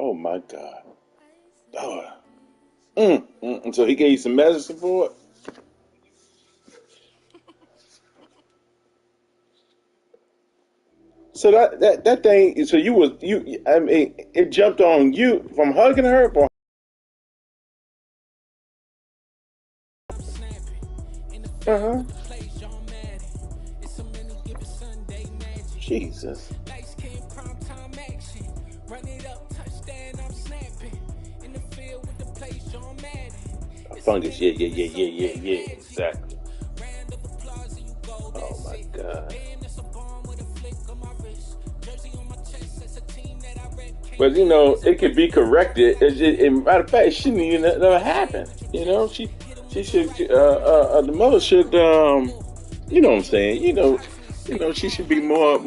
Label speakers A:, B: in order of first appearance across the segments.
A: Oh my God. Lord. So he gave you some medicine for it? So that thing, so you I mean it jumped on you from hugging her or uh-huh. Jesus. A fungus, yeah. Exactly. Oh my God. But it could be corrected. Matter of fact, it shouldn't even never happen. She should. The mother should. You know what I'm saying. She should be more.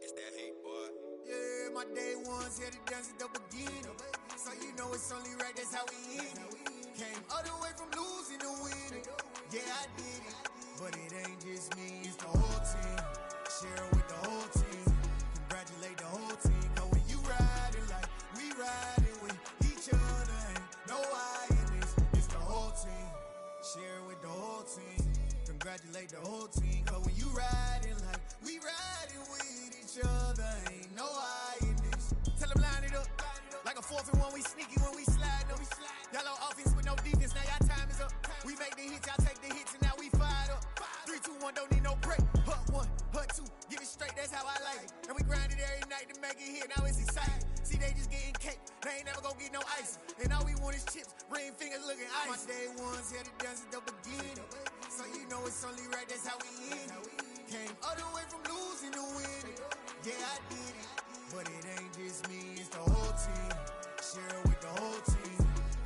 B: It's that hate, boy. Yeah, my day ones here to dance at the beginning. So you know it's only right, that's how we end it. Came all the way from losing to winning. Yeah, I did it. But it ain't just me, it's the whole team. Share with the whole team. Congratulate the whole team. Cause when you riding like we riding with each other, ain't no I in this. It's the whole team. Share with the whole team. Congratulate the whole team. Cause when you riding like we riding with each other, ain't no I in this. Tell them line it up. Like a 4th and 1, we sneaky when we slide them. Yellow offense with no defense, now y'all time is up. We make the hits, y'all take the hits, and now we fired up. 3, 2, 1, don't need no break. Hut 1, hut 2, give it straight, that's how I like it. And we grind it every night to make it hit, now it's exciting. See, they just getting cake, they ain't never gonna get no ice. And all we want is chips, ring fingers looking ice. My day ones here to dance at the beginning. So you know it's only right, that's how we end it. Came all the way from losing to winning. Yeah, I did it. But it ain't just me, it's the whole team. Share with the whole team.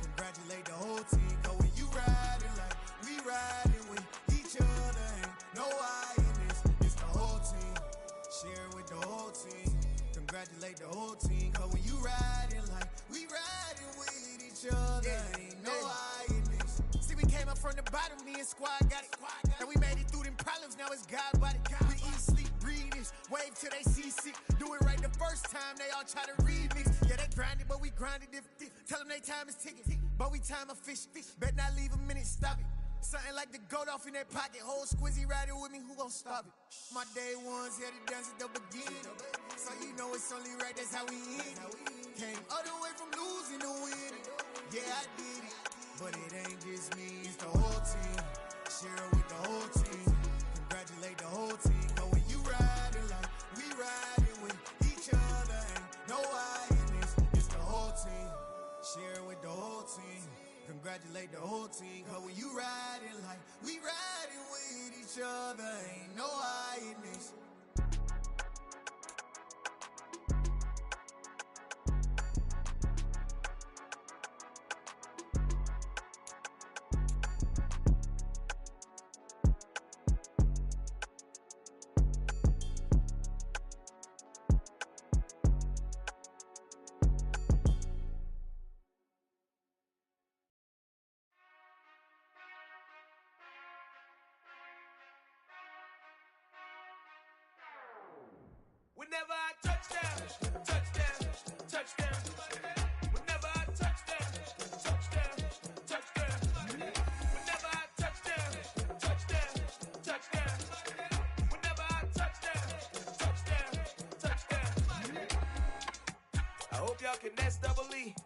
B: Congratulate the whole team. Cause when you riding like we riding with each other, ain't no I in this. It's the whole team. Share with the whole team. Congratulate the whole team. Cause when you riding like we riding with each other, ain't no I in this. See, we came up from the bottom, me and squad got it. And we made it through them problems, now it's God body. We eat, sleep, breathe this, wave till they seasick. Do it right the first time, they all try to remix. Yeah, they grinded, but we grinded if. Tell them they time is ticking, but we time a fish. Bet not leave a minute, stop it. Something like the goat off in their pocket. Whole squizzy riding with me, who gon' stop it? My day ones here to dance at the beginning. So you know it's only right, that's how we end it. Came all the way from losing to winning. Yeah, I did it. But it ain't just me, it's the whole team. Share with the whole team. Congratulate the whole team. Cause when you riding like we riding with each other, ain't no I in this. It's the whole team. Share with the whole team. Congratulate the whole team. Cause when you riding like we riding with each other, ain't no I in this.
C: Whenever I touch down, touchdown, touchdown. Whenever I touch down, touchdown, touchdown. Whenever I touch down, touchdown, touchdown. Whenever y'all can S-double-E.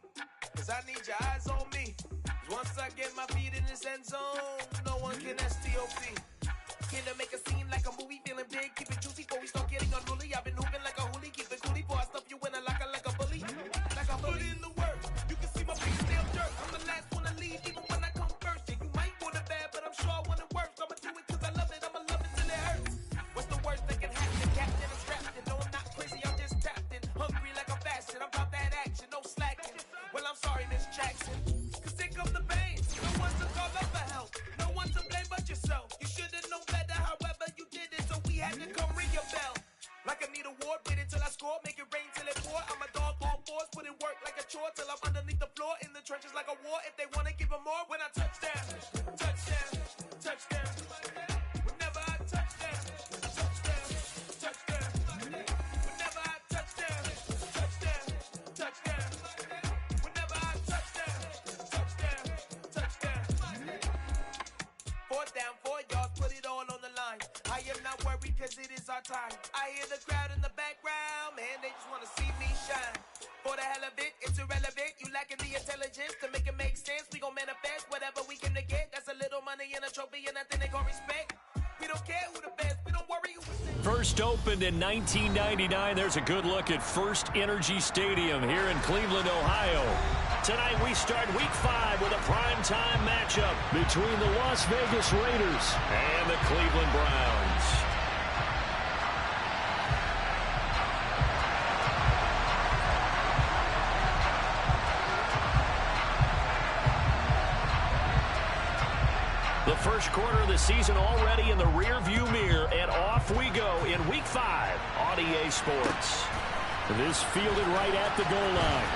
C: Cause I need your eyes on me. Once I get my feet in this end zone, no one can S-T-O-P. Killer make a scene like a movie, feeling big, keep it juicy before we start getting unruly. I've been hooping like a hoolie, keep it coolie before I stuff you in a locker like a bully. Like I put in the work, you can see my feet still dirt. I'm the last one to leave, even when I come first. Yeah, you might want it bad, but I'm sure I want it worse. I'ma do it cause I love it, I'ma love it till it hurts. What's the worst that can happen? Captain, I'm strapped in. No, I'm not crazy, I'm just tapped in. Hungry like I'm fasting, I'm about that action, no slacking. Well, I'm sorry, Miss Jackson. Cause here come the pain. No one to call up for help. No one to blame but yourself. You should've known better, however you did it, so we had to come ring your bell. Like I need a ward, wait until I score, make it rain till it pour. I'm a dog on force, put in work like a chore till I'm underneath the floor, in the trenches like a war. If they wanna give them more, when I touch down, touchdown, touchdown. Whenever I touch down, touchdown, touchdown. Whenever I touch down, touchdown, touchdown. Whenever I touch down, touchdown, touchdown. 4th down, 4 yards, put it all on the line. I am not worried cause it is our time. I hear the crowd in the background, man, they just wanna see me shine. For the hell of it, it's irrelevant. You lacking the intelligence to make it make sense. We gon' manifest whatever we came to get. That's a little money and a trophy and nothing they call respect. We don't care who the best, we don't worry who we sing.
D: First opened in 1999. There's a good look at First Energy Stadium here in Cleveland, Ohio. Tonight we start Week 5 with a primetime matchup between the Las Vegas Raiders and the Cleveland Browns. The first quarter of the season already in the rearview mirror, and off we go in Week 5 on EA Sports. This fielded right at the goal line.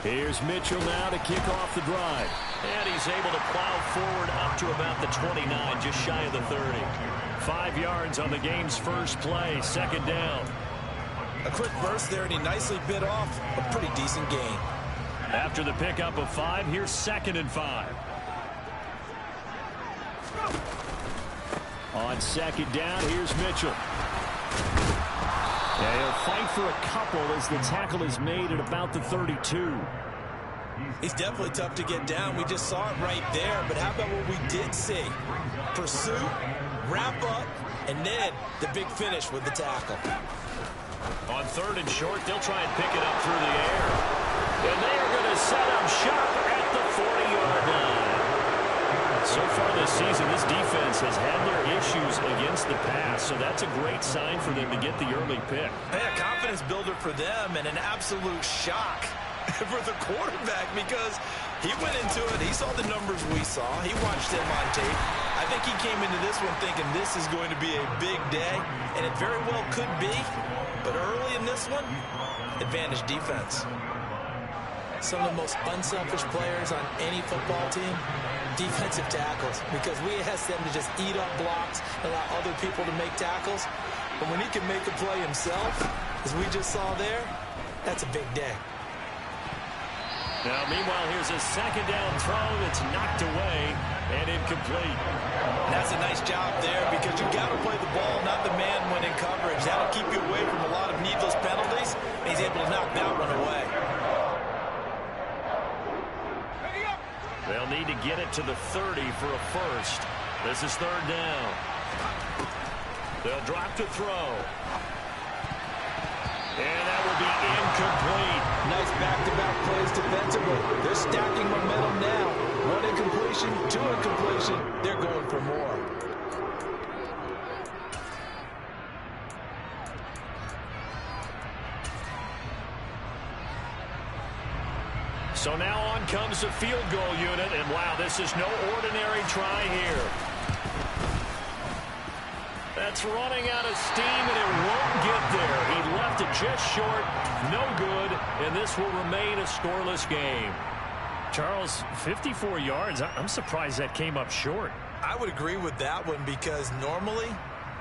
D: Here's Mitchell now to kick off the drive. And he's able to plow forward up to about the 29, just shy of the 30. 5 yards on the game's first play, 2nd down.
E: A quick burst there, and he nicely bit off a pretty decent gain.
D: After the pickup of 5, here's 2nd and 5. On 2nd down, here's Mitchell. Yeah, he'll fight for a couple as the tackle is made at about the 32.
E: He's definitely tough to get down. We just saw it right there. But how about what we did see? Pursuit, wrap up, and then the big finish with the tackle.
D: On 3rd and short, they'll try and pick it up through the air. And they are going to set up shop at the 40-yard line. So far this season, this defense has had their issues against the pass, so that's a great sign for them to get the early pick.
E: Hey, a confidence builder for them and an absolute shock for the quarterback because he went into it. He saw the numbers we saw. He watched them on tape. I think he came into this one thinking this is going to be a big day, and it very well could be. But early in this one, advantage defense. Some of the most unselfish players on any football team, defensive tackles, because we ask them to just eat up blocks and allow other people to make tackles. But when he can make a play himself, as we just saw there, that's a big day.
D: Now, meanwhile, here's a 2nd down throw that's knocked away and incomplete.
E: That's a nice job there because you got to play the ball, not the man when in coverage. That'll keep you away from a lot of needless penalties, and he's able to knock that one away.
D: They'll need to get it to the 30 for a first. This is 3rd down. They'll drop to throw. And that will be incomplete.
E: Nice back-to-back plays defensively. They're stacking momentum now. 1 incompletion, 2 incompletion. They're going for more.
D: So now on comes the field goal unit, and wow, this is no ordinary try here. That's running out of steam, and it won't get there. He left it just short, no good, and this will remain a scoreless game. Charles, 54 yards. I'm surprised that came up short.
E: I would agree with that one because normally,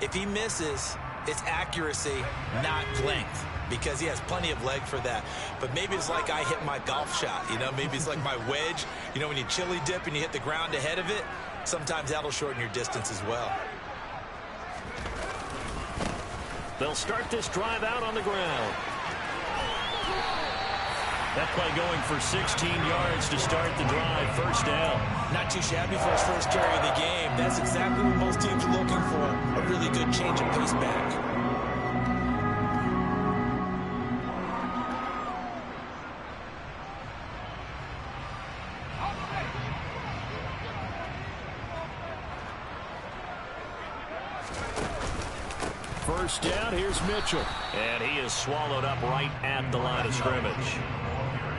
E: if he misses, it's accuracy, not length, because he has plenty of leg for that. But maybe it's like I hit my golf shot, you know? Maybe it's like my wedge. You know, when you chili dip and you hit the ground ahead of it, sometimes that'll shorten your distance as well.
D: They'll start this drive out on the ground. That play going for 16 yards to start the drive. First down.
E: Not too shabby for his first carry of the game. That's exactly what most teams are looking for. A really good change of pace back.
D: First down, here's Mitchell. And he is swallowed up right at the line of scrimmage.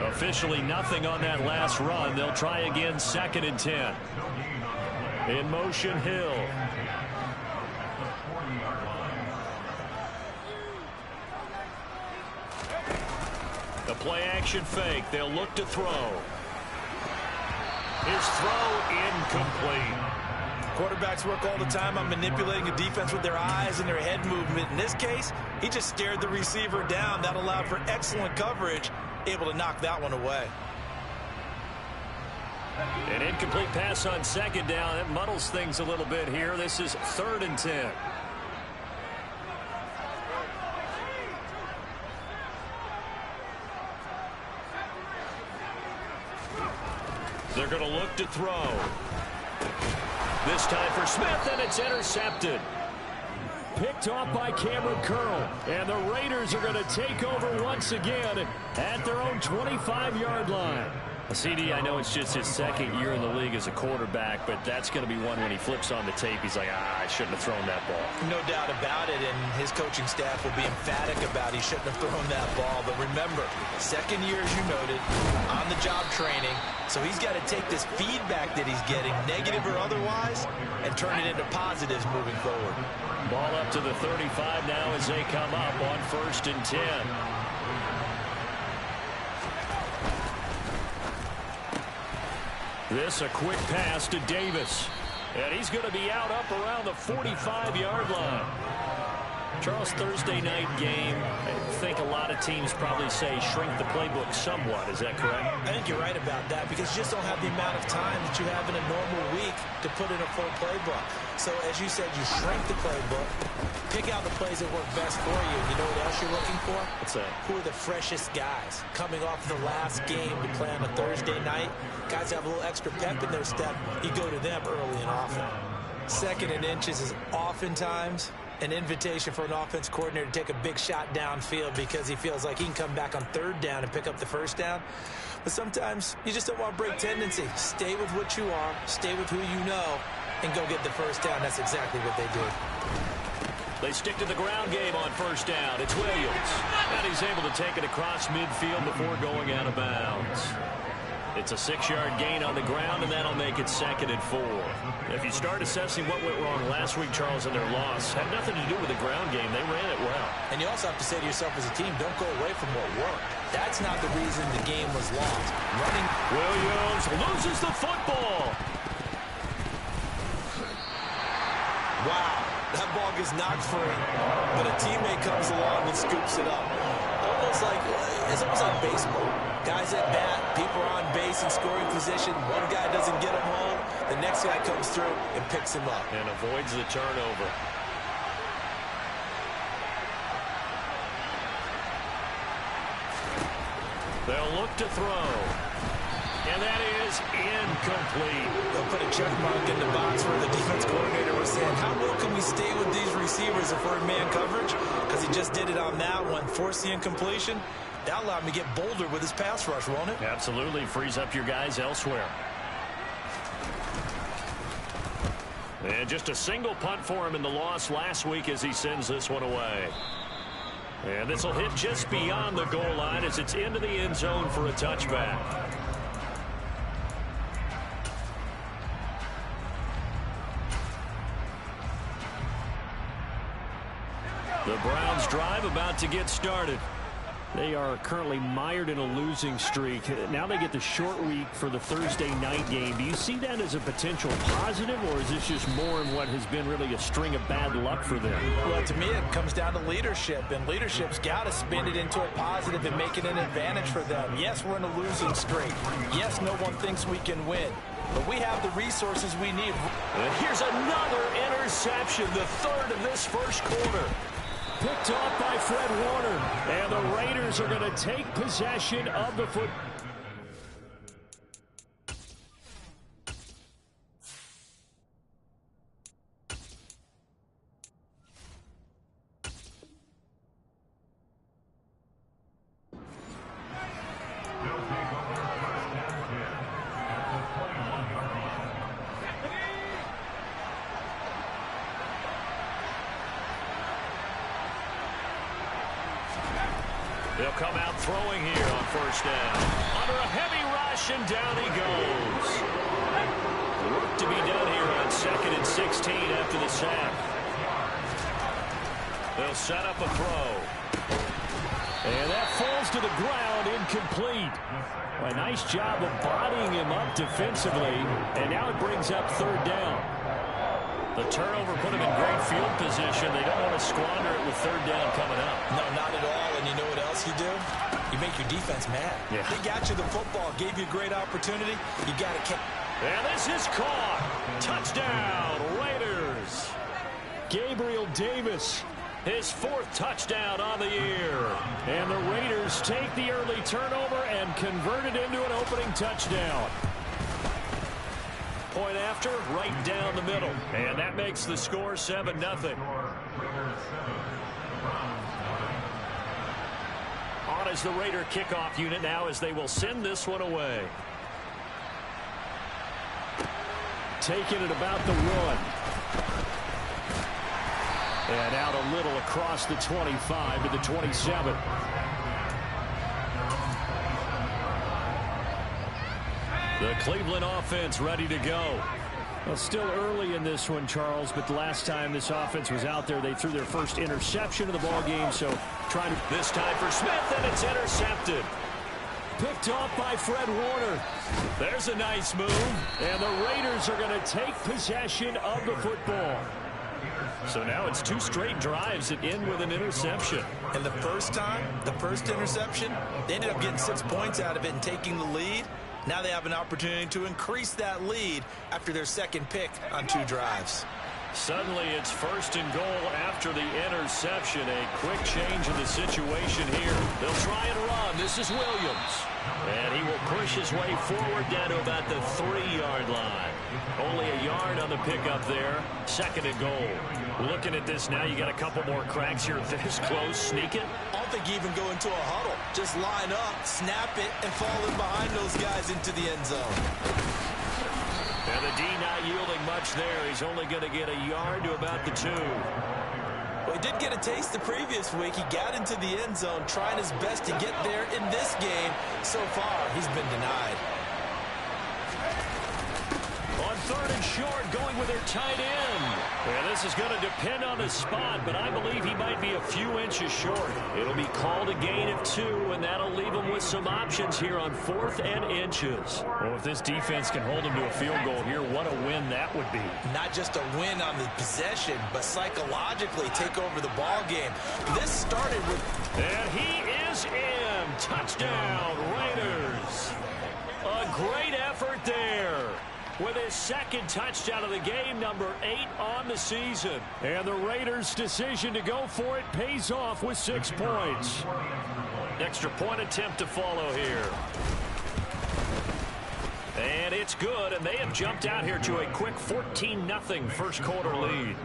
D: Officially nothing on that last run. They'll try again, 2nd and 10. In motion, Hill. The play-action fake. They'll look to throw. His throw incomplete.
E: Quarterbacks work all the time on manipulating a defense with their eyes and their head movement. In this case, he just stared the receiver down. That allowed for excellent coverage, able to knock that one away.
D: An incomplete pass on 2nd down. It muddles things a little bit here. This is 3rd and 10. They're going to look to throw. This time for Smith, and it's intercepted. Picked off by Cameron Curl. And the Raiders are going to take over once again at their own 25-yard line. CD, I know it's just his 2nd year in the league as a quarterback, but that's going to be one when he flips on the tape. He's like, I shouldn't have thrown that ball.
E: No doubt about it, and his coaching staff will be emphatic about he shouldn't have thrown that ball. But remember, 2nd year, as you noted, on-the-job training, so he's got to take this feedback that he's getting, negative or otherwise, and turn it into positives moving forward.
D: Ball up to the 35 now as they come up on 1st and 10. This a quick pass to Davis. And he's going to be out up around the 45-yard line. Charles, Thursday night game, I think a lot of teams probably say shrink the playbook somewhat. Is that correct?
E: I think you're right about that because you just don't have the amount of time that you have in a normal week to put in a full playbook. So, as you said, you shrink the playbook, pick out the plays that work best for you. You know what else you're looking for?
D: What's that?
E: Who are the freshest guys coming off the last game to play on a Thursday night? Guys have a little extra pep in their step. You go to them early and often. 2nd and inches is oftentimes an invitation for an offense coordinator to take a big shot downfield because he feels like he can come back on 3rd down and pick up the 1st down. But sometimes you just don't want to break tendency. Stay with what you are, stay with who you know, and go get the 1st down. That's exactly what they did.
D: They stick to the ground game on 1st down. It's Williams. And he's able to take it across midfield before going out of bounds. It's a 6-yard gain on the ground, and that'll make it 2nd and 4. If you start assessing what went wrong last week, Charles, in their loss, had nothing to do with the ground game. They ran it well.
E: And you also have to say to yourself as a team, don't go away from what worked. That's not the reason the game was lost.
D: Williams loses the football.
E: Wow, that ball gets knocked free, but a teammate comes along and scoops it up. It's almost like baseball. Guys at bat, people are on base in scoring position. One guy doesn't get him home. The next guy comes through and picks him up.
D: And avoids the turnover. They'll look to throw. And that is incomplete.
E: They'll put a check mark in the box where the defense coordinator was saying, how well can we stay with these receivers if we're in man coverage? Because he just did it on that one, forced the incompletion. That allowed him to get bolder with his pass rush, won't it?
D: Absolutely. Frees up your guys elsewhere. And just a single punt for him in the loss last week as he sends this one away. And this will hit just beyond the goal line as it's into the end zone for a touchback. The Browns drive about to get started. They are currently mired in a losing streak. Now they get the short week for the Thursday night game. Do you see that as a potential positive, or is this just more in what has been really a string of bad luck for them?
E: Well, to me, it comes down to leadership, and leadership's got to spin it into a positive and make it an advantage for them. Yes, we're in a losing streak. Yes, no one thinks we can win, but we have the resources we need.
D: And here's another interception, the third of this first quarter. Picked off by Fred Warner, and the Raiders are going to take possession of the football. They'll come out throwing here on first down. Under a heavy rush, and down he goes. Work to be done here on 2nd and 16 after the sack. They'll set up a throw. And that falls to the ground, incomplete. A nice job of bodying him up defensively, and now it brings up third down. The turnover put him in great field position. They don't want to squander it with third down coming up.
E: No, not at all. And you know what else you do? You make your defense mad.
D: Yeah.
E: They got you the football, gave you a great opportunity. You got to catch.
D: And this is caught. Touchdown, Raiders. Gabriel Davis, his 4th touchdown on the year. And the Raiders take the early turnover and convert it into an opening touchdown. Point after, right down the middle. And that makes the score 7-0. On is the Raider kickoff unit now as they will send this one away. Taking it about the 1. And out a little across the 25 to the 27. The Cleveland offense ready to go. Well, still early in this one, Charles, but the last time this offense was out there, they threw their first interception of the ball game, so trying to... This time for Smith, and it's intercepted. Picked off by Fred Warner. There's a nice move, and the Raiders are going to take possession of the football. So now it's 2 straight drives that end with an interception.
E: And the first time, the first interception, they ended up getting 6 points out of it and taking the lead. Now they have an opportunity to increase that lead after their second pick on 2 drives.
D: Suddenly it's 1st and goal after the interception. A quick change in the situation here. They'll try and run. This is Williams. And he will push his way forward down to about the 3-yard line. Only a yard on the pickup there. 2nd and goal. Looking at this now, you got a couple more cracks here this close. Sneak it.
E: I don't think you even go into a huddle. Just line up, snap it, and fall in behind those guys into the end zone.
D: And the D not yielding much there. He's only going to get a yard to about the 2.
E: Well, he did get a taste the previous week. He got into the end zone, trying his best to get there in this game. So far, he's been denied.
D: On 3rd and short, going with their tight end. And this is going to depend on the spot, but I believe he might be a few inches short. It'll be called a gain of 2, and that'll leave him with some options here on 4th and inches. Well, if this defense can hold him to a field goal here, what a win that would be.
E: Not just a win on the possession, but psychologically take over the ball game. This started with...
D: And he is in. Touchdown, Raiders. A great effort there. With his 2nd touchdown of the game, number 8 on the season. And the Raiders' decision to go for it pays off with 6 points. Extra point attempt to follow here. And it's good, and they have jumped out here to a quick 14-0 first quarter lead.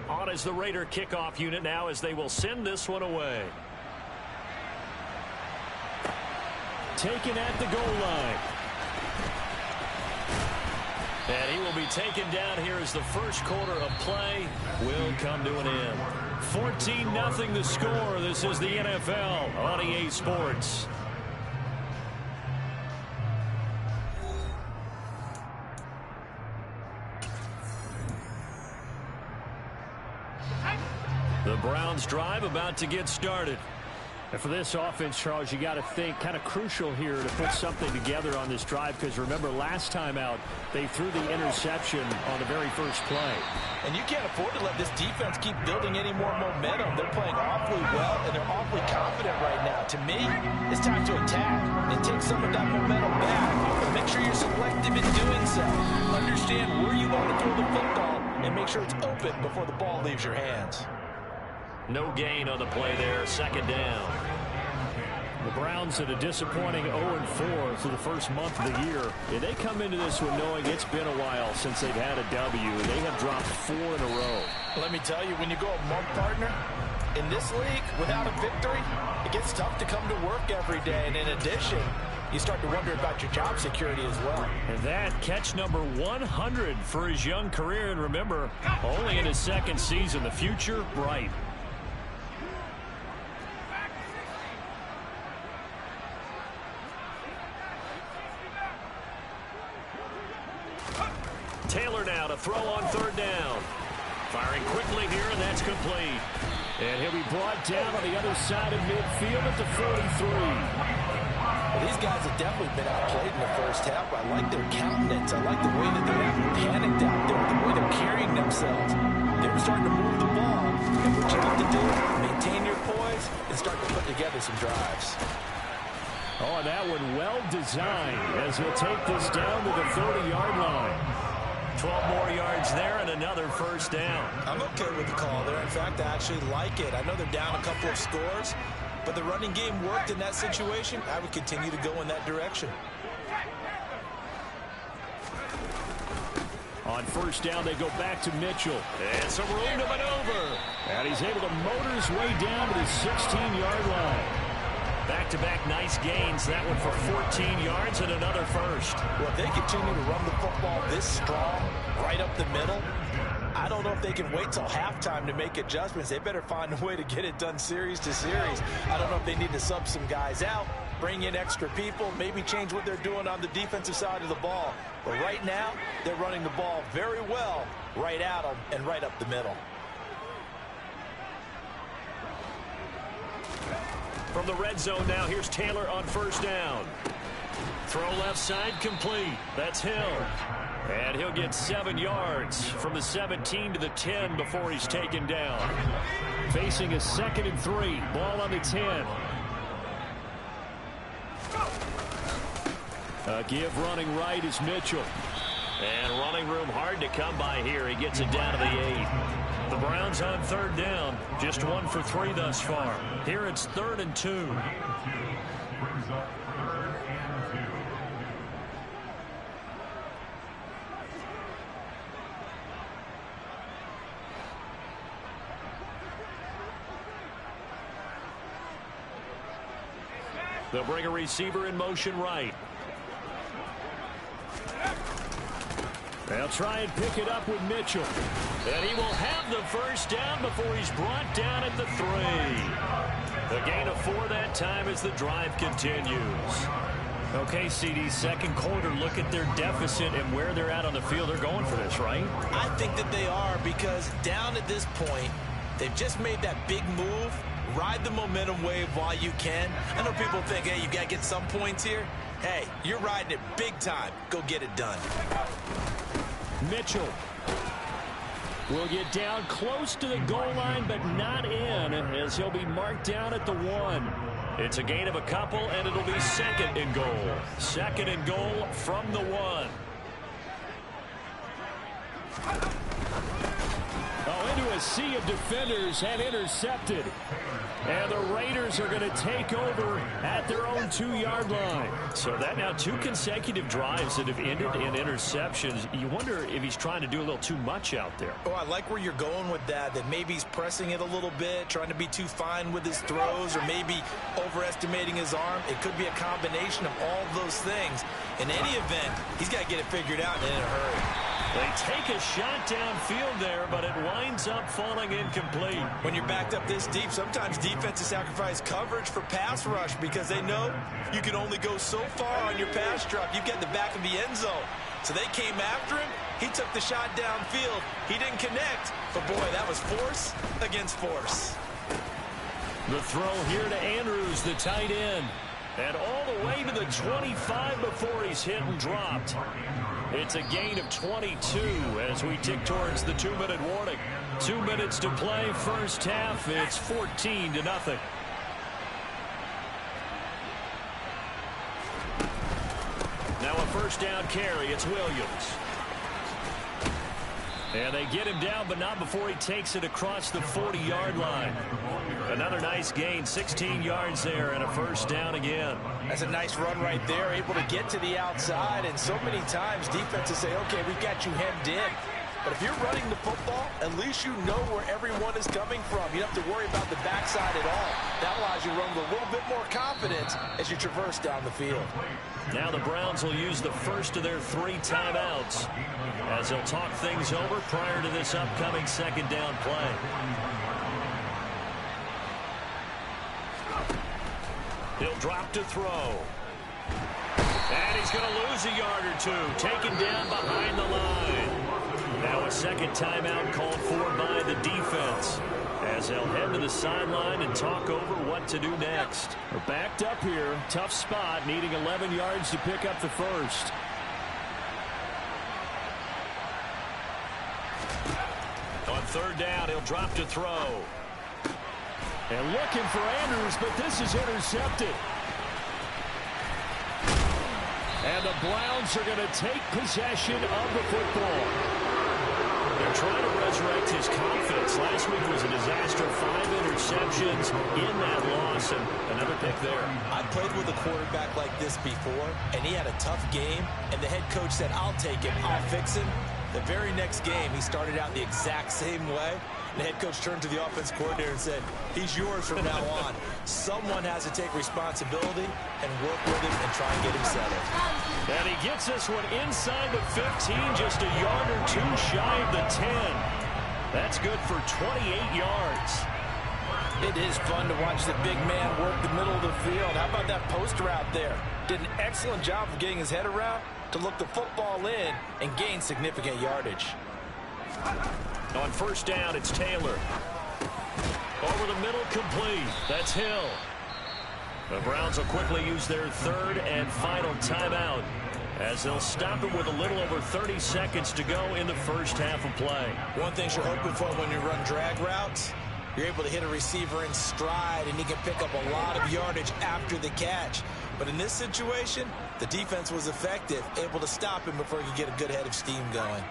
D: On is the Raider kickoff unit now as they will send this one away. Taken at the goal line. And he will be taken down here as the first quarter of play will come to an end. 14-0 the score. This is the NFL on EA Sports. The Browns drive about to get started. And for this offense, Charles, you got to think kind of crucial here to put something together on this drive, because remember last time out they threw the interception on the very first play.
E: And you can't afford to let this defense keep building any more momentum. They're playing awfully well, and they're awfully confident right now. To me, it's time to attack and take some of that momentum back. But make sure you're selective in doing so. Understand where you want to throw the football and make sure it's open before the ball leaves your hands.
D: No gain on the play there, second down. The Browns at a disappointing 0-4 for the first month of the year. And they come into this one knowing it's been a while since they've had a W. They have dropped 4 in a row.
E: Let me tell you, when you go a month, partner, in this league, without a victory, it gets tough to come to work every day. And in addition, you start to wonder about your job security as well.
D: And that catch number 100 for his young career. And remember, only in his second season, the future bright. Taylor now to throw on third down. Firing quickly here, and that's complete. And he'll be brought down on the other side of midfield at the 43.
E: Well, these guys have definitely been outplayed in the first half. I like their countenance. I like the way that they're acting panicked out there, the way they're carrying themselves. They're starting to move the ball. And what you have to do, maintain your poise and start to put together some drives.
D: Oh, that one well designed as he'll take this down to the 30-yard line. 12 more yards there and another first down.
E: I'm okay with the call there. In fact, I actually like it. I know they're down a couple of scores, but the running game worked in that situation. I would continue to go in that direction.
D: On first down, they go back to Mitchell. And some room to maneuver. And he's able to motor his way down to the 16-yard line. Back-to-back nice gains. That one for 14 yards and another first.
E: Well, if they continue to run the football this strong, right up the middle, I don't know if they can wait till halftime to make adjustments. They better find a way to get it done series to series. I don't know if they need to sub some guys out, bring in extra people, maybe change what they're doing on the defensive side of the ball. But right now, they're running the ball very well right at them and right up the middle.
D: From the red zone now, here's Taylor on first down. Throw left side complete. That's Hill. And he'll get 7 yards from the 17 to the 10 before he's taken down. Facing a 2nd and 3. Ball on the 10. A give running right is Mitchell. And running room hard to come by here. He gets it down to the 8. The Browns on third down. Just 1 for 3 thus far. Here it's 3rd and 2.
B: Brings up 3rd and 2.
D: They'll bring a receiver in motion right. They'll try and pick it up with Mitchell. And he will have the first down before he's brought down at the 3. The gain of 4 that time as the drive continues. Okay, CD, second quarter, look at their deficit and where they're at on the field. They're going for this, right?
E: I think that they are, because down at this point, they've just made that big move. Ride the momentum wave while you can. I know people think, hey, you got to get some points here. Hey, you're riding it big time. Go get it done.
D: Mitchell will get down close to the goal line, but not in, as he'll be marked down at the 1. It's a gain of a couple, and it'll be 2nd and goal. 2nd and goal from the 1. Oh, into a sea of defenders and intercepted. And the Raiders are going to take over at their own 2-yard line. So that now 2 consecutive drives that have ended in interceptions. You wonder if he's trying to do a little too much out there.
E: Oh, I like where you're going with that maybe he's pressing it a little bit, trying to be too fine with his throws, or maybe overestimating his arm. It could be a combination of all those things. In any event, he's got to get it figured out in a hurry.
D: They take a shot downfield there, but it winds up falling incomplete.
E: When you're backed up this deep, sometimes defenses sacrifice coverage for pass rush because they know you can only go so far on your pass drop. You get in the back of the end zone. So they came after him. He took the shot downfield. He didn't connect. But, boy, that was force against force.
D: The throw here to Andrews, the tight end. And all the way to the 25 before he's hit and dropped. It's a gain of 22 as we tick towards the 2-minute warning. 2 minutes to play, first half. It's 14-0. Now a first down carry. It's Williams. And they get him down, but not before he takes it across the 40-yard line. Another nice gain, 16 yards there, and a first down again.
E: That's a nice run right there, able to get to the outside. And so many times defenses say, okay, we've got you hemmed in. But if you're running the football, at least you know where everyone is coming from. You don't have to worry about the backside at all. That allows you to run with a little bit more confidence as you traverse down the field.
D: Now the Browns will use the first of their 3 timeouts as they'll talk things over prior to this upcoming second down play. He'll drop to throw. And he's going to lose a yard or two, taken down behind the line. Now a second timeout called for by the defense as they'll head to the sideline and talk over what to do next. We're backed up here. Tough spot, needing 11 yards to pick up the first. On third down, he'll drop to throw. And looking for Andrews, but this is intercepted. And the Browns are going to take possession of the football. They're trying to resurrect his confidence. Last week was a disaster. 5 interceptions in that loss, and another pick there.
E: I played with a quarterback like this before, and he had a tough game, and the head coach said, I'll take him, I'll fix him. The very next game, he started out the exact same way. The head coach turned to the offense coordinator and said, he's yours from now on. Someone has to take responsibility and work with him and try and get him settled.
D: And he gets this one inside the 15, just a yard or two shy of the 10. That's good for 28 yards.
E: It is fun to watch the big man work the middle of the field. How about that post route there? Did an excellent job of getting his head around to look the football in and gain significant yardage.
D: On first down, it's Taylor. Over the middle, complete. That's Hill. The Browns will quickly use their third and final timeout as they'll stop it with a little over 30 seconds to go in the first half of play.
E: One thing you're hoping for when you run drag routes, you're able to hit a receiver in stride and he can pick up a lot of yardage after the catch. But in this situation, the defense was effective, able to stop him before he could get a good head of steam going.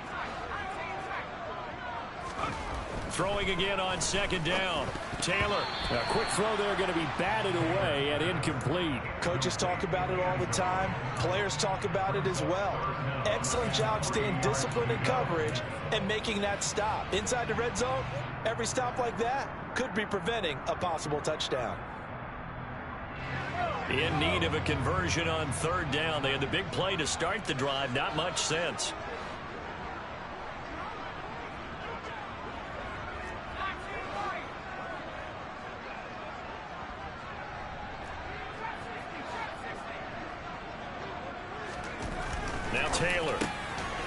D: Throwing again on second down. Taylor. A quick throw there, going to be batted away and incomplete.
E: Coaches talk about it all the time. Players talk about it as well. Excellent job staying disciplined in coverage and making that stop. Inside the red zone, every stop like that could be preventing a possible touchdown.
D: In need of a conversion on third down. They had the big play to start the drive. Not much sense. Now Taylor.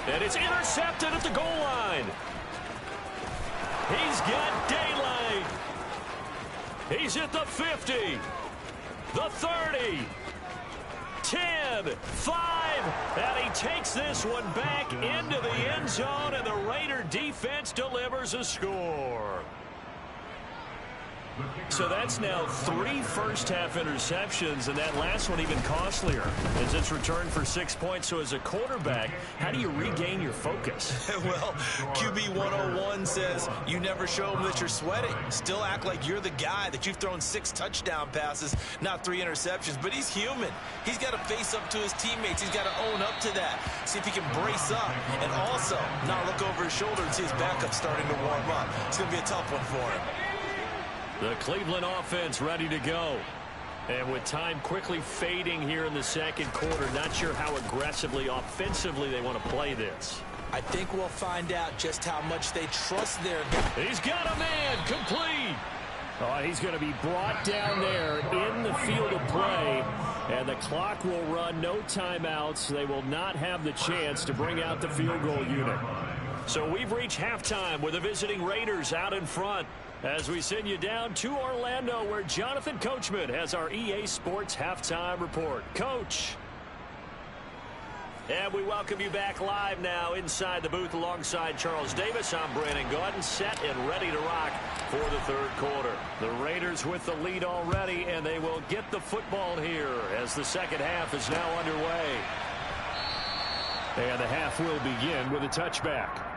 D: And it's intercepted at the goal line. He's got daylight. He's at the 50. The 30. 10. 5. And he takes this one back into the end zone, and the Raider defense delivers a score. So that's now 3 first-half interceptions, and that last one even costlier as it's returned for 6 points. So as a quarterback, how do you regain your focus?
E: Well, QB 101 says you never show them that you're sweating. Still act like you're the guy, that you've thrown 6 touchdown passes, not 3 interceptions. But he's human. He's got to face up to his teammates. He's got to own up to that. See if he can brace up and also not look over his shoulder and see his backup starting to warm up. It's going to be a tough one for him.
D: The Cleveland offense ready to go. And with time quickly fading here in the second quarter, not sure how aggressively, offensively they want to play this.
E: I think we'll find out just how much they trust their guy.
D: He's got a man, complete. Oh, he's going to be brought down there in the field of play, and the clock will run, no timeouts. They will not have the chance to bring out the field goal unit. So we've reached halftime with the visiting Raiders out in front as we send you down to Orlando, where Jonathan Coachman has our EA Sports halftime report. Coach. And we welcome you back live now inside the booth alongside Charles Davis. I'm Brandon Gaudin, set and ready to rock for the third quarter. The Raiders with the lead already, and they will get the football here as the second half is now underway. And the half will begin with a touchback.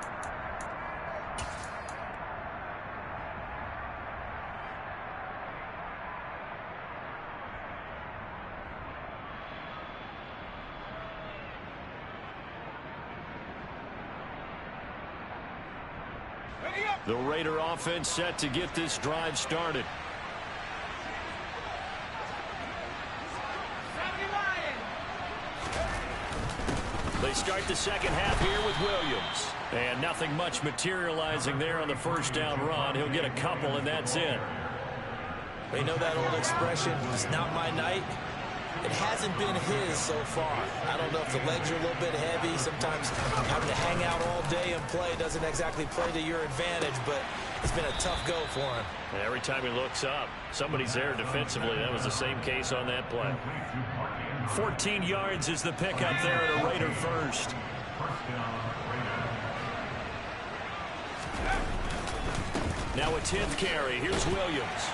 D: The Raider offense set to get this drive started. They start the second half here with Williams. And nothing much materializing there on the first down run. He'll get a couple, and that's it.
E: They know that old expression, it's not my night. It hasn't been his so far. I don't know if the legs are a little bit heavy. Sometimes having to hang out all day and play doesn't exactly play to your advantage, but it's been a tough go for him.
D: And every time he looks up, somebody's there defensively. That was the same case on that play. 14 yards is the pickup there at a Raider first. Now a 10th carry. Here's Williams.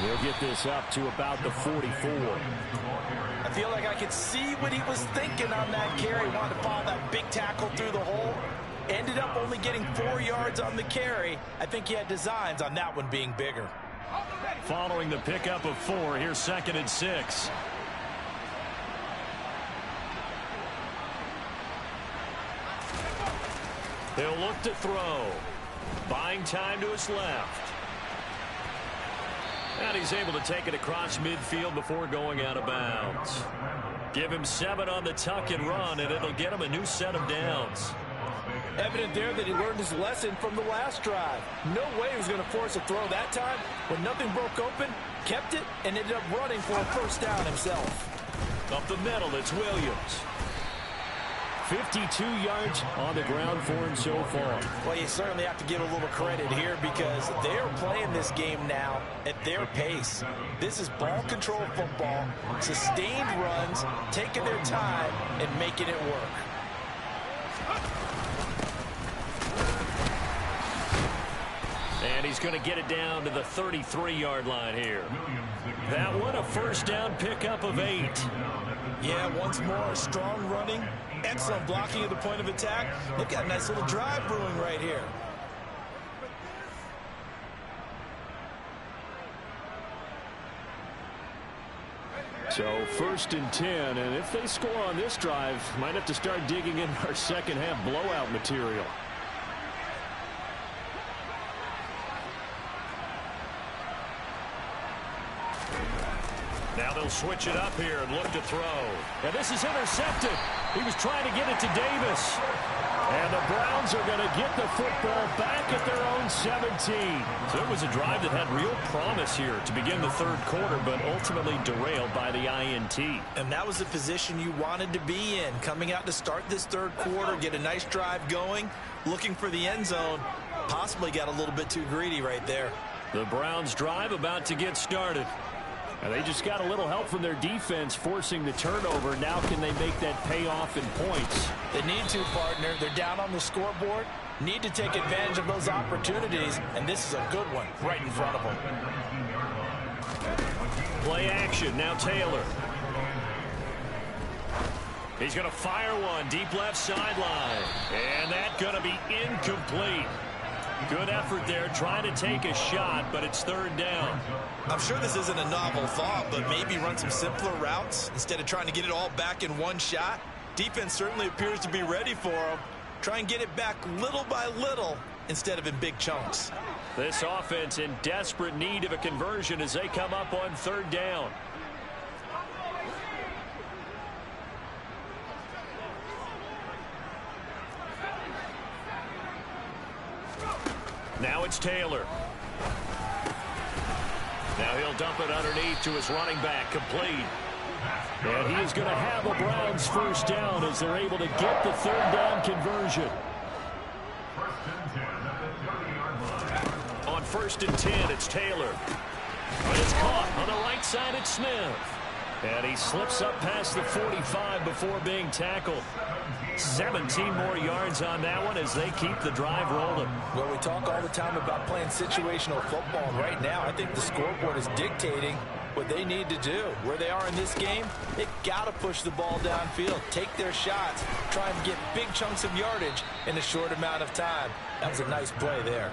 D: He'll get this up to about the 44.
E: I feel like I could see what he was thinking on that carry. Wanted to follow that big tackle through the hole. Ended up only getting 4 yards on the carry. I think he had designs on that one being bigger.
D: Following the pickup of 4, here's 2nd and 6. He'll look to throw. Buying time to his left. And he's able to take it across midfield before going out of bounds. Give him 7 on the tuck and run, and it'll get him a new set of downs.
E: Evident there that he learned his lesson from the last drive. No way he was going to force a throw that time. When nothing broke open, kept it, and ended up running for a first down himself.
D: Up the middle, it's Williams. 52 yards on the ground for him so far.
E: Well, you certainly have to give a little credit here because they're playing this game now at their pace. This is ball control football, sustained runs, taking their time, and making it work.
D: And he's going to get it down to the 33-yard line here. That one, a first down pickup of 8.
E: Yeah, once more, strong running. Excellent blocking at the point of attack. They've got a nice little drive brewing right here.
D: So 1st and 10, and if they score on this drive, might have to start digging in our second half blowout material. Now they'll switch it up here and look to throw. And this is intercepted. He was trying to get it to Davis. And the Browns are going to get the football back at their own 17. So it was a drive that had real promise here to begin the third quarter, but ultimately derailed by the INT.
E: And that was the position you wanted to be in. Coming out to start this third quarter, get a nice drive going, looking for the end zone. Possibly got a little bit too greedy right there.
D: The Browns drive about to get started. And they just got a little help from their defense forcing the turnover. Now can they make that pay off in points?
E: They need to, partner. They're down on the scoreboard. Need to take advantage of those opportunities. And this is a good one right in front of them.
D: Play action. Now Taylor. He's going to fire one deep left sideline. And that's going to be incomplete. Good effort there, trying to take a shot, but it's third down.
E: I'm sure this isn't a novel thought, but maybe run some simpler routes instead of trying to get it all back in one shot. Defense certainly appears to be ready for them. Try and get it back little by little instead of in big chunks.
D: This offense in desperate need of a conversion as they come up on third down. Now it's Taylor. Now he'll dump it underneath to his running back, complete. And he is going to have a Browns first down as they're able to get the third down conversion. On 1st and 10, it's Taylor. But it's caught on the right side. It's Smith. And he slips up past the 45 before being tackled. 17 more yards on that one as they keep the drive rolling.
E: Well, we talk all the time about playing situational football. And right now, I think the scoreboard is dictating what they need to do. Where they are in this game, they got to push the ball downfield, take their shots, try and get big chunks of yardage in a short amount of time. That was a nice play there.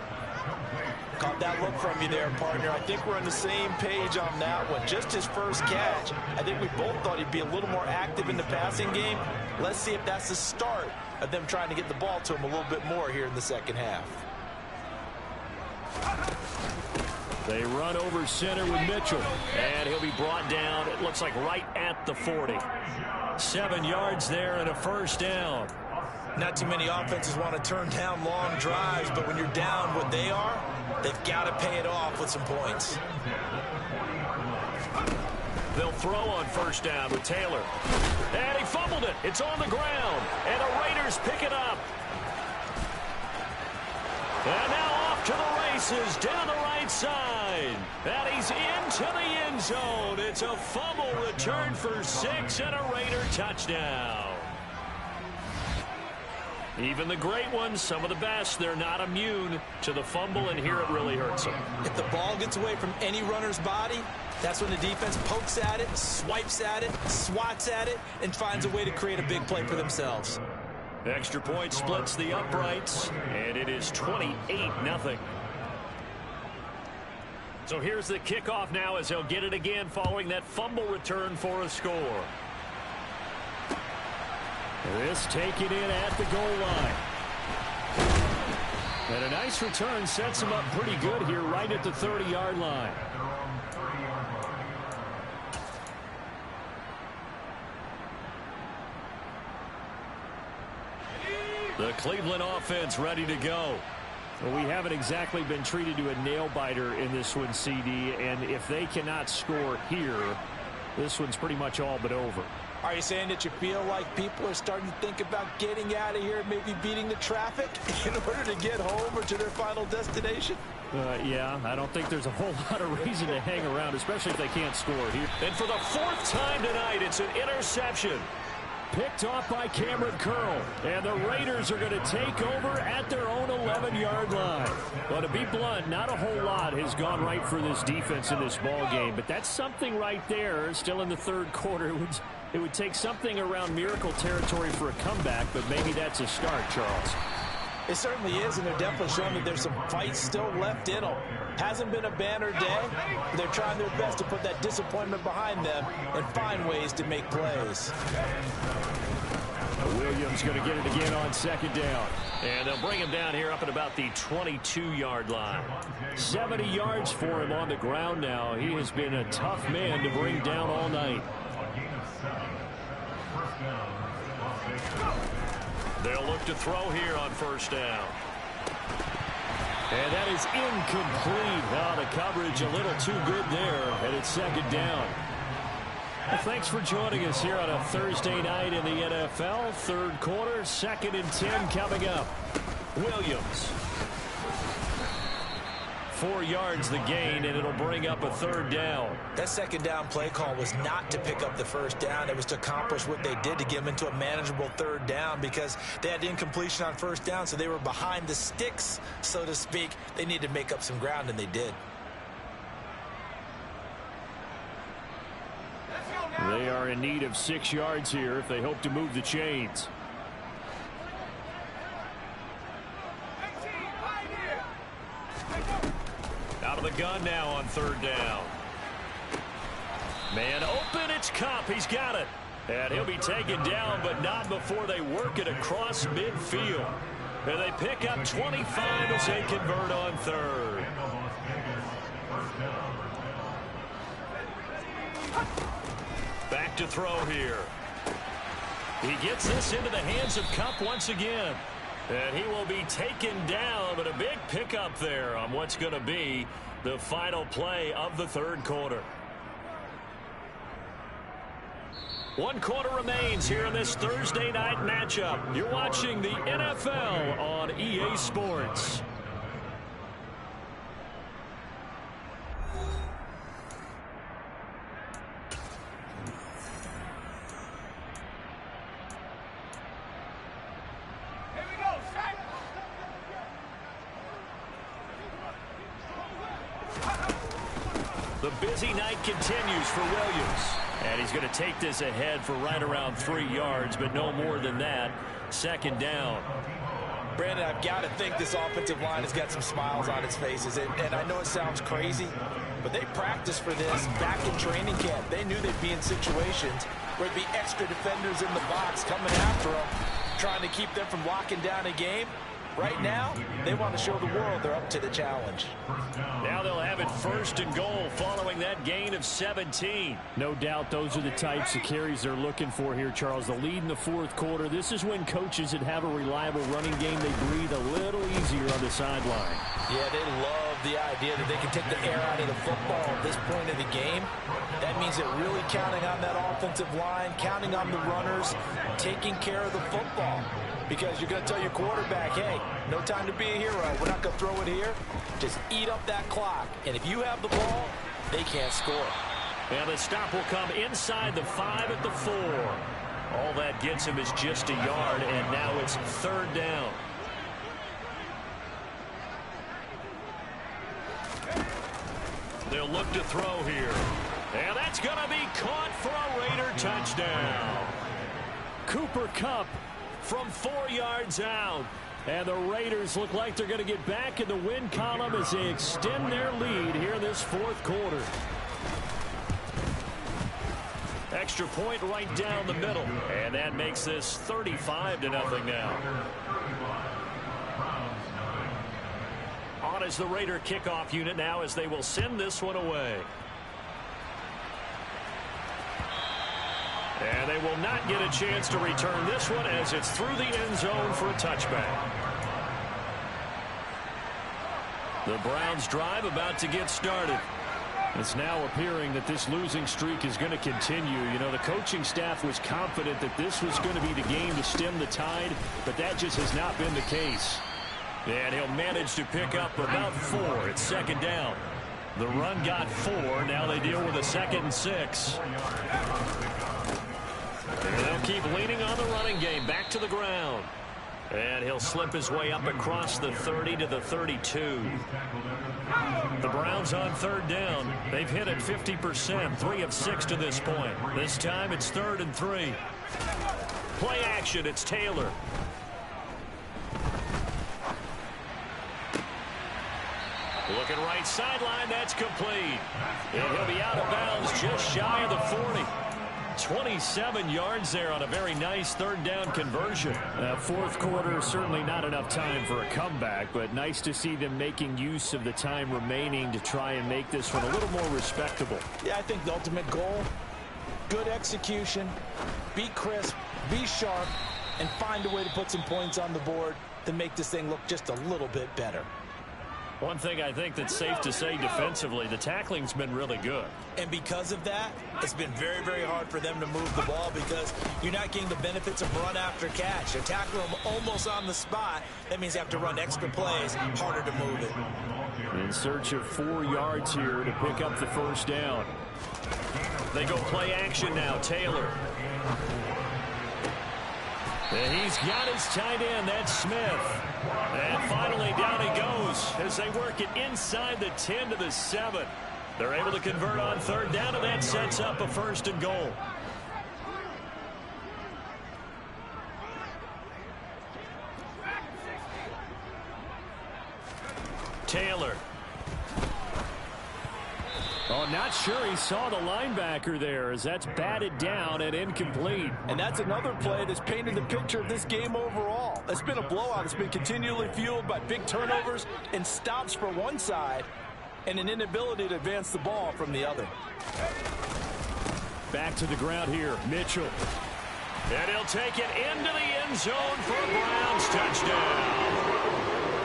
E: Caught that look from you there, partner. I think we're on the same page on that one. Just his first catch. I think we both thought he'd be a little more active in the passing game. Let's see if that's the start of them trying to get the ball to him a little bit more here in the second half.
D: They run over center with Mitchell. And he'll be brought down, it looks like right at the 40. 7 yards there and a first down.
E: Not too many offenses want to turn down long drives, but when you're down what they are, they've got to pay it off with some points.
D: They'll throw on first down with Taylor. And he fumbled it. It's on the ground. And the Raiders pick it up. And now off to the races down the right side. And he's into the end zone. It's a fumble return for 6 and a Raider touchdown. Even the great ones, some of the best, they're not immune to the fumble, and here it really hurts them.
E: If the ball gets away from any runner's body, that's when the defense pokes at it, swipes at it, swats at it, and finds a way to create a big play for themselves.
D: Extra point splits the uprights, and it is 28-0. So here's the kickoff now as they'll get it again following that fumble return for a score. This taken in at the goal line. And a nice return sets him up pretty good here right at the 30-yard line. The Cleveland offense ready to go. Well, we haven't exactly been treated to a nail-biter in this one, CD, and if they cannot score here, this one's pretty much all but over.
E: Are you saying that you feel like people are starting to think about getting out of here, maybe beating the traffic in order to get home or to their final destination?
D: Yeah, I don't think there's a whole lot of reason to hang around, especially if they can't score here. And for the 4th time tonight, it's an interception. Picked off by Cameron Curl. And the Raiders are going to take over at their own 11-yard line. Well, to be blunt, not a whole lot has gone right for this defense in this ball game. But that's something right there. Still in the 3rd quarter. It would take something around miracle territory for a comeback, but maybe that's a start, Charles.
E: It certainly is, and they're definitely showing that there's some fight still left in them. Hasn't been a banner day, but they're trying their best to put that disappointment behind them and find ways to make plays.
D: Williams going to get it again on 2nd down. And they'll bring him down here up at about the 22-yard line. 70 yards for him on the ground now. He has been a tough man to bring down all night. They'll look to throw here on 1st down. And that is incomplete. Oh, the coverage a little too good there, and it's 2nd down. Well, thanks for joining us here on a Thursday night in the NFL. 3rd quarter, 2nd and 10 coming up. Williams. 4 yards the gain, and it'll bring up a 3rd down.
E: That 2nd down play call was not to pick up the 1st down. It was to accomplish what they did to get them into a manageable 3rd down because they had incompletion on 1st down, so they were behind the sticks, so to speak. They needed to make up some ground, and they did.
D: They are in need of 6 yards here if they hope to move the chains. Out of the gun now on 3rd down. Man open, it's Kupp. He's got it. And he'll be taken down, but not before they work it across midfield. And they pick up 25 as they convert on 3rd. Back to throw here. He gets this into the hands of Kupp once again. And he will be taken down, but a big pickup there on what's going to be the final play of the third quarter. 1 quarter remains here in this Thursday night matchup. You're watching the NFL on EA Sports. The busy night continues for Williams. And he's going to take this ahead for right around 3 yards, but no more than that. Second down.
E: Brandon, I've got to think this offensive line has got some smiles on its faces. And I know it sounds crazy, but they practiced for this back in training camp. They knew they'd be in situations where there'd be extra defenders in the box coming after them, trying to keep them from locking down a game. Right now, they want to show the world they're up to the challenge.
D: Now they'll have it first and goal following that gain of 17.
F: No doubt those are the types of carries they're looking for here, Charles. The lead in the fourth quarter. This is when coaches that have a reliable running game, they breathe a little easier on the sideline.
E: Yeah, they love the idea that they can take the air out of the football at this point of the game. That means they're really counting on that offensive line, counting on the runners, taking care of the football. Because you're going to tell your quarterback, hey, no time to be a hero. We're not going to throw it here. Just eat up that clock. And if you have the ball, they can't score.
D: And the stop will come inside the 5 at the 4. All that gets him is just a yard, and now it's third down. They'll look to throw here. And that's going to be caught for a Raider touchdown. Cooper Kupp from 4 yards out. And the Raiders look like they're going to get back in the win column as they extend their lead here in this fourth quarter. Extra point right down the middle. And that makes this 35-0 now. On is the Raider kickoff unit now as they will send this one away. And they will not get a chance to return this one as it's through the end zone for a touchback. The Browns drive about to get started. It's now appearing that this losing streak is going to continue. You know, the coaching staff was confident that this was going to be the game to stem the tide, but that just has not been the case. And he'll manage to pick up about 4. It's second down. The run got 4. Now they deal with a 2nd and 6. And they'll keep leaning on the running game. Back to the ground. And he'll slip his way up across the 30 to the 32. The Browns on third down. They've hit it 50%, 3 of 6 to this point. This time it's 3rd and 3. Play action, it's Taylor. Looking right sideline, that's complete. And he'll be out of bounds just shy of the 40. 27 yards there on a very nice third down conversion.
F: Fourth quarter, certainly not enough time for a comeback, but nice to see them making use of the time remaining to try and make this one a little more respectable.
E: Yeah, I think the ultimate goal, good execution, be crisp, be sharp, and find a way to put some points on the board to make this thing look just a little bit better.
D: One thing I think that's safe to say defensively, the tackling's been really good.
E: And because of that, it's been very, very hard for them to move the ball because you're not getting the benefits of run after catch. They're tackling them almost on the spot. That means they have to run extra plays, harder to move it.
F: In search of 4 yards here to pick up the first down.
D: They go play action now, Taylor. And he's got his tight end, that's Smith. And finally down he goes as they work it inside the 10 to the 7. They're able to convert on third down, and that sets up a 1st and goal. Taylor.
F: Oh, not sure he saw the linebacker there as that's batted down and incomplete.
E: And that's another play that's painted the picture of this game overall. It's been a blowout. It's been continually fueled by big turnovers and stops for one side and an inability to advance the ball from the other.
F: Back to the ground here, Mitchell.
D: And he'll take it into the end zone for a Browns touchdown.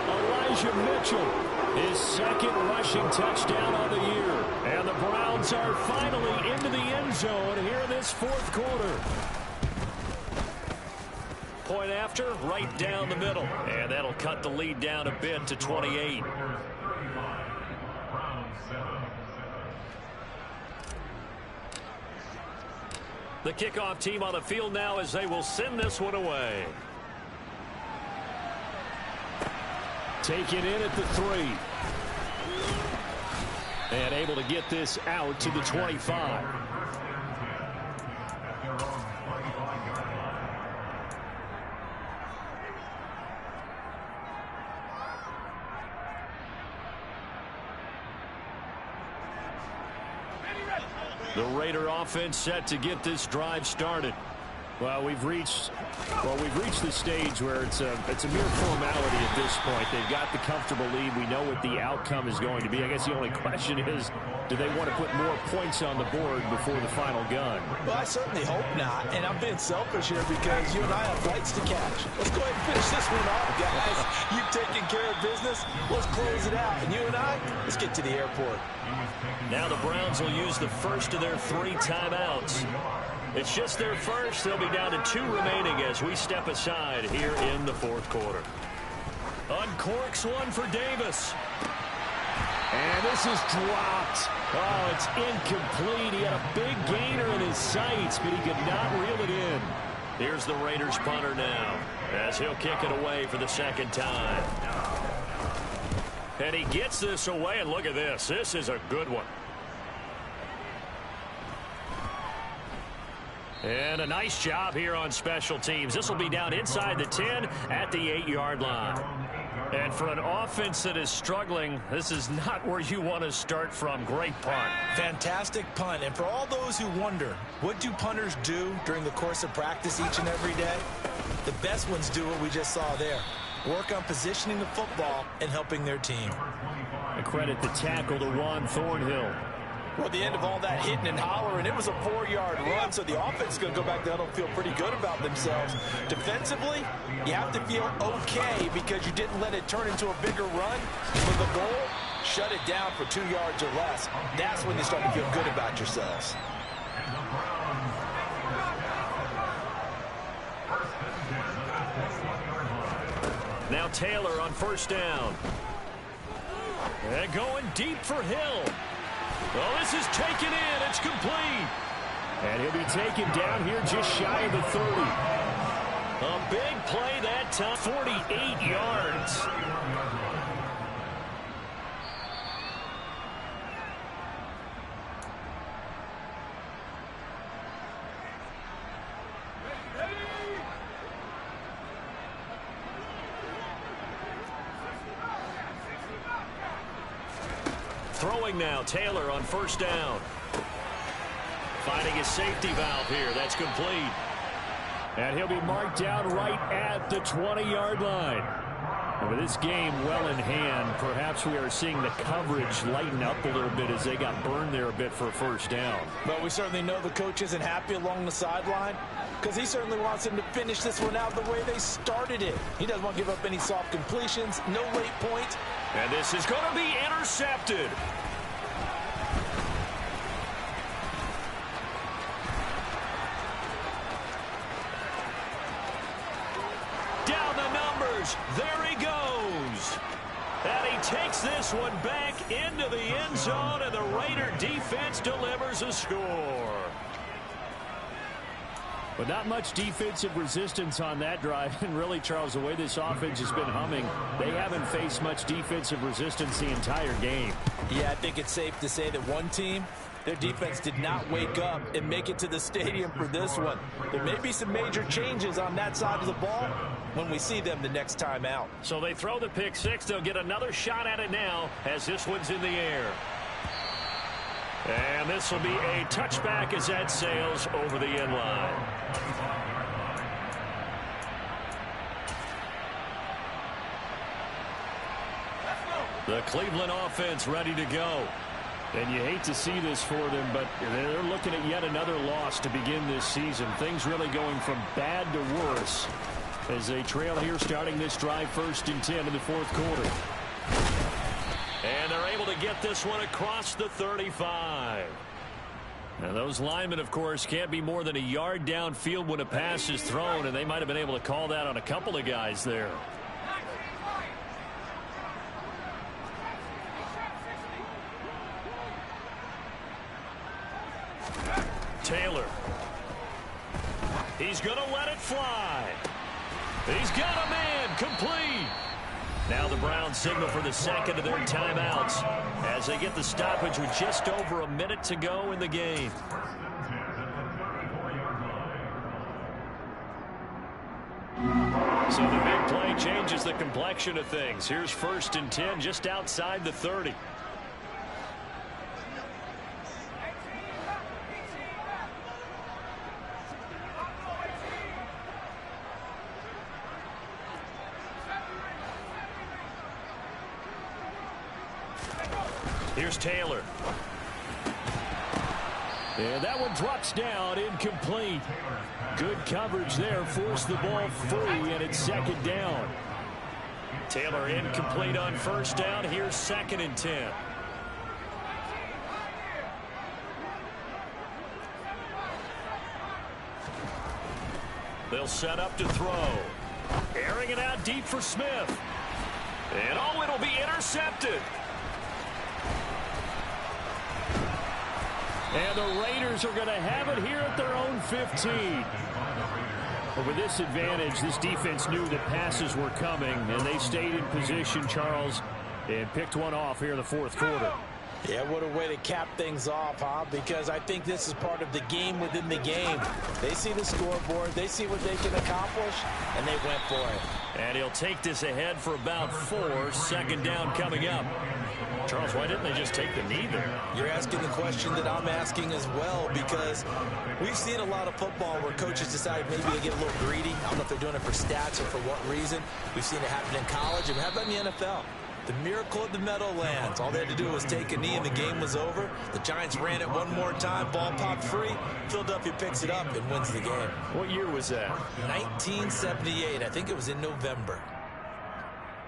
D: Elijah Mitchell, his second rushing touchdown of the year. And the Browns are finally into the end zone here in this fourth quarter. Point after, right down the middle. And that'll cut the lead down a bit to 28. The kickoff team on the field now as they will send this one away. Taken in at the 3. And able to get this out to the 25. The Raider offense set to get this drive started. Well, we've reached the stage where it's a mere formality at this point. They've got the comfortable lead. We know what the outcome is going to be. I guess the only question is, do they want to put more points on the board before the final gun?
E: Well, I certainly hope not, and I'm being selfish here because you and I have flights to catch. Let's go ahead and finish this one off, guys. You've taken care of business. Let's close it out, and you and I, let's get to the airport.
D: Now the Browns will use the first of their 3 timeouts. It's just their first. They'll be down to 2 remaining as we step aside here in the fourth quarter. Uncorks one for Davis. And this is dropped. Oh, it's incomplete. He had a big gainer in his sights, but he could not reel it in. Here's the Raiders punter now as he'll kick it away for the second time. And he gets this away, and look at this. This is a good one. And a nice job here on special teams. This will be down inside the 10 at the 8-yard line. And for an offense that is struggling, this is not where you want to start from. Great punt.
E: Fantastic punt. And for all those who wonder, what do punters do during the course of practice each and every day? The best ones do what we just saw there. Work on positioning the football and helping their team.
F: I credit the tackle to Juan Thornhill.
E: Well, at the end of all that hitting and hollering, it was a 4-yard run, so the offense is going to go back down and feel pretty good about themselves. Defensively, you have to feel okay because you didn't let it turn into a bigger run. For the goal, shut it down for 2 yards or less. That's when you start to feel good about yourselves.
D: Now Taylor on first down. And going deep for Hill. Well, this is taken in. It's complete.
F: And he'll be taken down here just shy of the 30.
D: A big play that time. 48 yards. Throwing now, Taylor on first down. Finding his safety valve here. That's complete.
F: And he'll be marked down right at the 20-yard line. And with this game well in hand, perhaps we are seeing the coverage lighten up a little bit as they got burned there a bit for a first down.
E: But we certainly know the coach isn't happy along the sideline because he certainly wants them to finish this one out the way they started it. He doesn't want to give up any soft completions, no late points.
D: And this is going to be intercepted. Down the numbers. There he goes. And he takes this one back into the end zone, and the Raider defense delivers a score.
F: But not much defensive resistance on that drive. And really, Charles, the way this offense has been humming, they haven't faced much defensive resistance the entire game.
E: Yeah, I think it's safe to say that one team, their defense did not wake up and make it to the stadium for this one. There may be some major changes on that side of the ball when we see them the next time out.
D: So they throw the pick six. They'll get another shot at it now as this one's in the air. And this will be a touchback as that sails over the end line. The Cleveland offense ready to go.
F: And you hate to see this for them, but they're looking at yet another loss to begin this season. Things really going from bad to worse as they trail here starting this drive 1st and 10 in the 4th quarter. And they're able to get this one across the 35. Now those linemen, of course, can't be more than a yard downfield when a pass is thrown, and they might have been able to call that on a couple of guys there. Taylor. He's going to let it fly. He's got a man complete. Now the Browns signal for the second of their timeouts as they get the stoppage with just over a minute to go in the game. So the big play changes the complexion of things. Here's 1st and 10 just outside the 30. Here's Taylor. And that one drops down, incomplete. Good coverage there, forced the ball free, and it's 2nd down. Taylor incomplete on 1st down. Here's 2nd and 10. They'll set up to throw. Airing it out deep for Smith. And oh, it'll be intercepted. And the Raiders are going to have it here at their own 15. But with this advantage, this defense knew that passes were coming, and they stayed in position, Charles, and picked one off here in the 4th quarter.
E: Yeah, what a way to cap things off, huh? Because I think this is part of the game within the game. They see the scoreboard, they see what they can accomplish, and they went for it.
F: And he'll take this ahead for about 4. 2nd down coming up. Charles, why didn't they just take the knee there?
E: You're asking the question that I'm asking as well, because we've seen a lot of football where coaches decide maybe they get a little greedy. I don't know if they're doing it for stats or for what reason. We've seen it happen in college, and how about in the NFL? The miracle of the Meadowlands. All they had to do was take a knee, and the game was over. The Giants ran it one more time. Ball popped free. Philadelphia picks it up and wins the game.
F: What year was that?
E: 1978. I think it was in November.